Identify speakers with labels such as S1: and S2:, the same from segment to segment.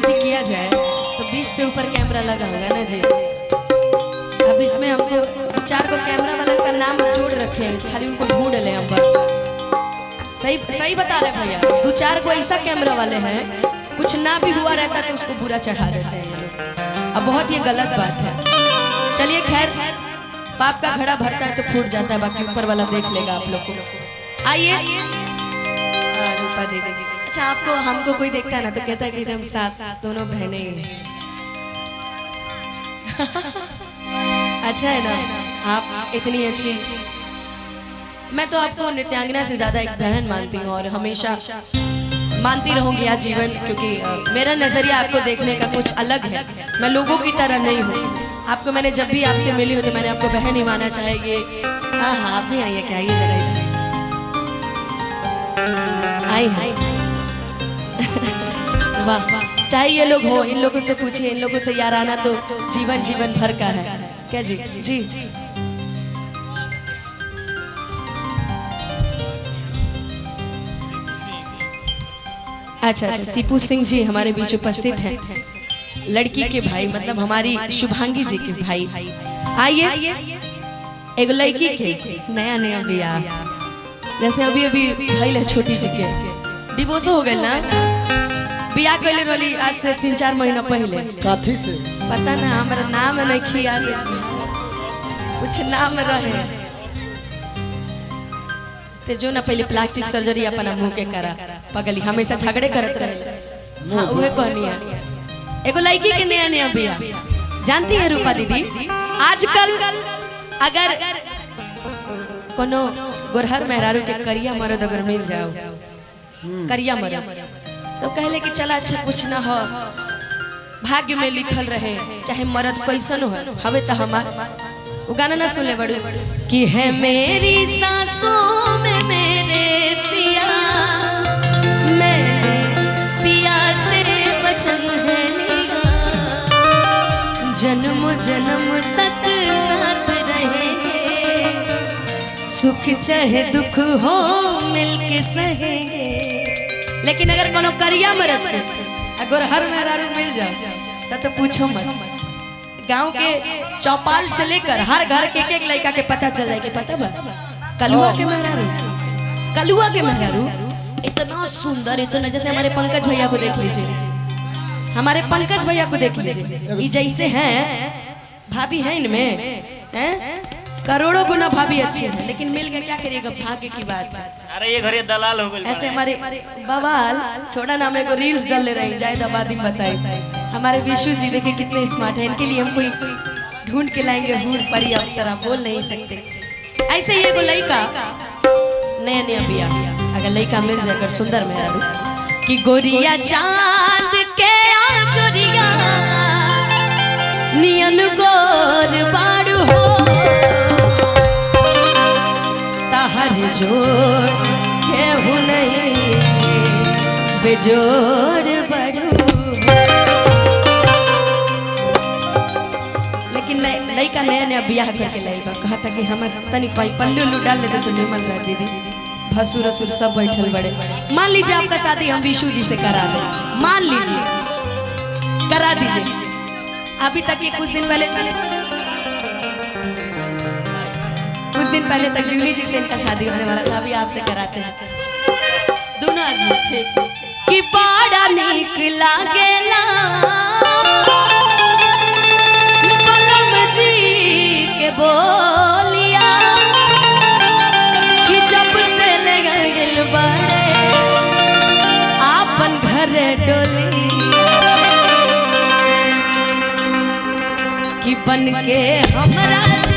S1: गिनती किया जाए तो 20 से ऊपर कैमरा लगा होगा ना जी। अब इसमें हमको 2-4 को कैमरा वाले का नाम जोड़ रखे हैं, खाली उनको ढूंढ ले हम बस। सही सही बता रहे भैया, 2-4 को ऐसा कैमरा वाले हैं, कुछ ना भी हुआ रहता तो उसको बुरा चढ़ा देते हैं ये लोग। अब बहुत ये गलत बात है। चलिए खैर, पाप का घड़ा भरता है तो फूट जाता है, बाकी ऊपर वाला देख लेगा आप लोग को। आइए रूपा दीदी। अच्छा, आपको हमको कोई देखता है ना तो कहता है कि एकदम साफ दोनों बहनें ही हैं। अच्छा है ना, आप इतनी अच्छी। मैं तो आपको नृत्यांगना से ज्यादा एक बहन मानती हूँ और हमेशा मानती रहूंगी आजीवन, क्योंकि मेरा नजरिया आपको देखने का कुछ अलग है। मैं लोगों की तरह नहीं हूँ। आपको मैंने जब भी आपसे मिली हो तो मैंने आपको बहन ही माना चाहेगी। हाँ हाँ, आप भी आइए, क्या आइए जरा इधर आई है। वाह, चाहे ये लोग हो, इन लोगों से पूछिए, इन लोगों से यार आना तो जीवन जीवन भर का है। क्या जी जी अच्छा अच्छा, सीपू सिंह जी हमारे बीच उपस्थित हैं, लड़की के भाई, मतलब हमारी शुभांगी जी के भाई। आइए, एक लड़की के नया नया बियाह, जैसे अभी अभी भइल है छोटी जी के डिवोर्स हो गए ना, बियाह कैले रोली आज से 3-4 महीना पहले।
S2: काथी से
S1: पता ना, हमारा नाम नहीं खिया, कुछ नाम रहे ते जो ना पहले प्लास्टिक सर्जरी अपना मुंह के करा, पगली हमेशा झगड़े करत रहे। हाँ, उहे कहनी है। एगो लड़की के नया नया बियाह, जानती है रूपा दीदी, आजकल अगर कोनो गोरहर मेहरारू के करिया मर्द अगर मिल जाओ, करिया मर्द, तो कहले कि चला अच्छा कुछ ना हो, भाग्य में लिखल रहे, चाहे मर्द कैसन हो हवे तो हमार। वो गाना ना सुने बड़ू कि है मेरी सांसों में मेरे पिया, मैंने पिया से वचन है लिया, जन्म जन्म तक साथ रहेंगे, सुख चाहे दुख हो मिलके सहेंगे। लेकिन अगर कोनो करिया मरद के अगर हर मेहरारू मिल जाओ तो पूछो मत, गांव के चौपाल से लेकर हर घर के एक लड़का के पता चल जाए कि पता बा कलुआ के मेहरारू, कलुआ के मेहरारू इतना सुंदर, इतना, जैसे हमारे पंकज भैया को देख लीजिए, हमारे पंकज भैया को देख लीजिए, ये जैसे हैं भाभी है इनमें हैं करोड़ों गुना भाभी अच्छी है, लेकिन मिल गया क्या करिएगा, भाग्य की बात है।
S3: अरे ये घरे दलाल हो गए।
S1: ऐसे हमारे बवाल छोड़ा नाम को रील्स डाल ले रही, जायद आबादी बताई। हमारे विशु जी देखिए कितने स्मार्ट है, इनके लिए हम कोई ढूंढ के लाएंगे, हूर परी अप्सरा बोल नहीं सकते। ऐसे ही एगो लड़का नया नया बिया, अगर लड़का मिल जाकर सुंदर मेहरारू कि गोरिया चांद के आजोरिया नियन गोर बाड़ू हो, ताहर जोड़ केहू नहीं बेजोड़ बड़ू। लेकिन लड़का नया नया बियाह करके लाइबा, कहता कि हमार तनी पल्लू उल्लू डाल लेते तो निमन रह दीदी, भसुर असुर सब बैठल बड़े। मान लीजिए आपका शादी हम विशु जी से करा दें, मान लीजिए करा दीजिए। अभी तक ये कुछ दिन पहले तक जूली जी से इनका शादी होने वाला था, अभी आपसे कराते हैं दोनों आदमी। ठीक कि बड़ा नीक लागेला बलम जी के बोलिया, कि जब से ले गइल बड़े आपन घर डोली, कि बन के हमरा जैसन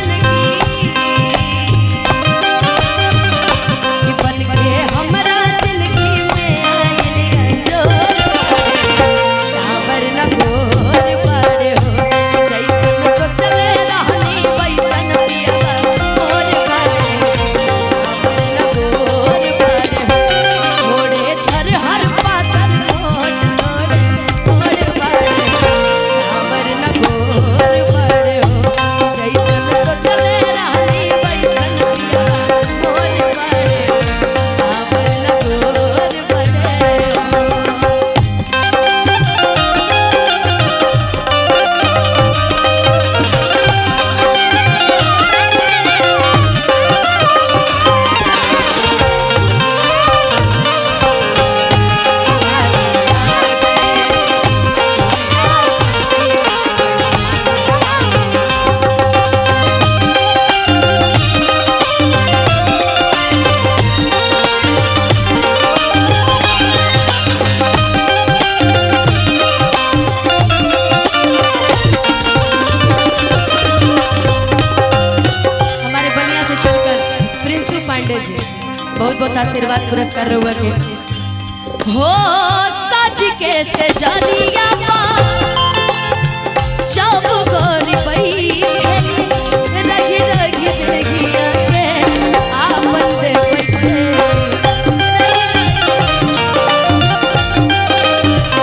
S1: बहुत आशीर्वाद पुरस्कार रहुआ के हो सज के से जरिया पा चौब गोरी बैठली रही रही देगिया के आपन दे बैठे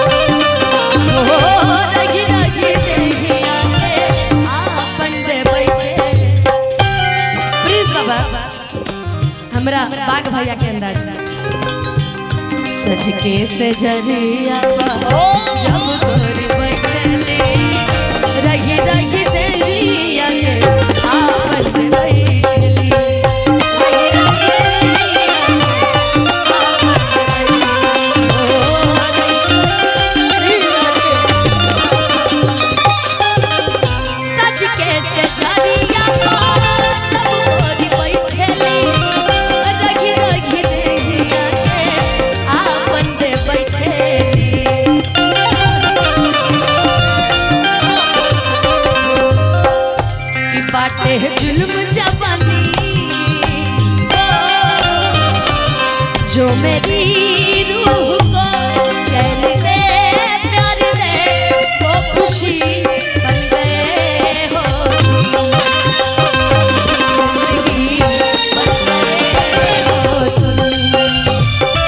S1: हो रही रही देगिया के आपन दे बैठे। प्लीज बाबा हमरा बाग भैया के अंदाज सज के से जरिया जब गोरी बैठली रही रही देविया के आपन से बैठली सज के से जरिया जब गोरी बैठली रही रही देविया के आपन दे बैठली बाटे जुल्म जवानी जो मेरी रूह को चैन दे प्यार दे वो खुशी बन गए हो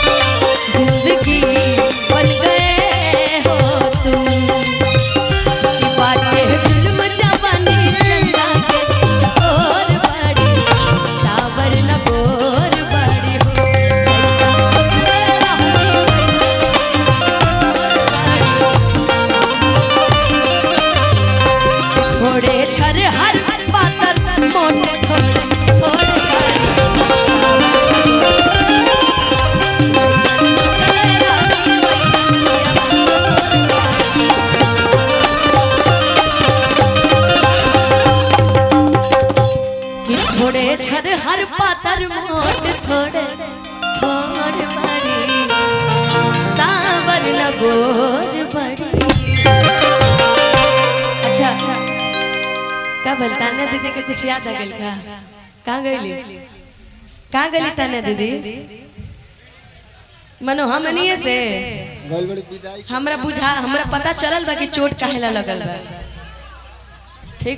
S1: जिंदगी बन गए हो तुम की बाटे जुल्म जवानी चंदा के चकोर बड़ी सावर न गोर बड़ी हो थोड़े छर हर पातर मोटे थोड़े थोड़े कि थोड़े छर हर पातर मोट थोड़े थोड़ बड़ी सावर न गोर बड़ी। अच्छा का बोल तान्या दीदी के कुछ याद आ गइल का कहाँ गइली तान्या दीदी मनो हमनिए से हमरा पता चलल बा कि चोट काहेला लगल बा